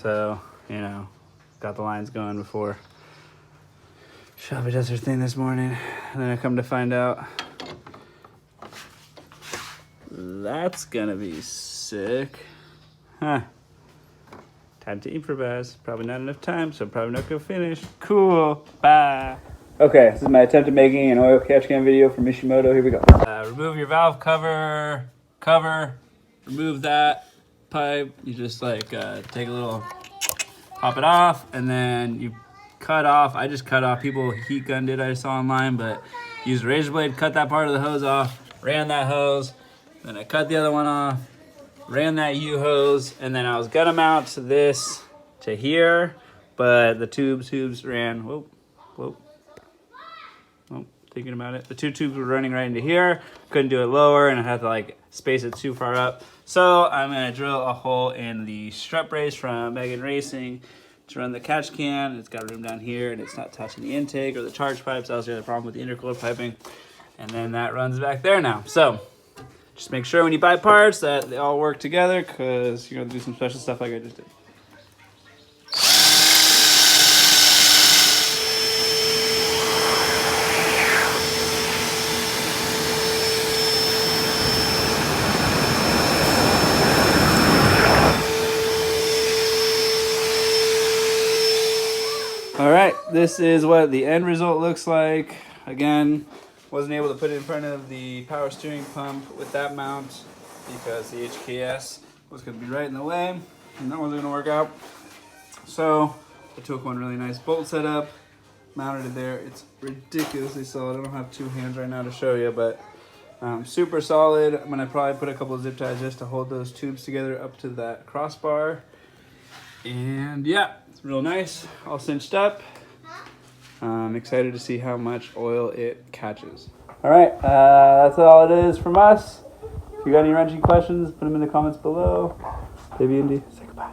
So, you know, got the lines going before Shelby does her thing this morning. And then I come to find out that's gonna be sick. Huh. Time to improvise. Probably not enough time, so probably not gonna finish. Cool. Bye. Okay, this is my attempt at making an oil catch can video for Mishimoto. Here we go. Remove your valve cover. Remove that pipe. You just like take a little, pop it off, and then you cut off. I just cut off. People heat gunned it, I saw online, but used a razor blade, cut that part of the hose off, ran that hose, then I cut the other one off, ran that U-hose, and then I was gonna mount this to here, but the tubes ran, whoa, thinking about it. The two tubes were running right into here. Couldn't do it lower, and I had to like space it too far up. So I'm gonna drill a hole in the strut brace from Beck Racing to run the catch can. It's got room down here, and it's not touching the intake or the charge pipes. That was the other problem with the intercooler piping. And then that runs back there now. So just make sure when you buy parts that they all work together, because you're gonna do some special stuff like I just did. All right, this is what the end result looks like. Again, wasn't able to put it in front of the power steering pump with that mount because the HKS was going to be right in the way, and that wasn't going to work out. So I took one really nice bolt setup, mounted it there. It's ridiculously solid. I don't have two hands right now to show you, but super solid. I'm going to probably put a couple of zip ties just to hold those tubes together up to that crossbar. And yeah, it's real nice, all cinched up. I'm excited to see how much oil it catches. All right, that's all it is from us. If you got any wrenching questions, put them in the comments below. Baby Indy, say goodbye.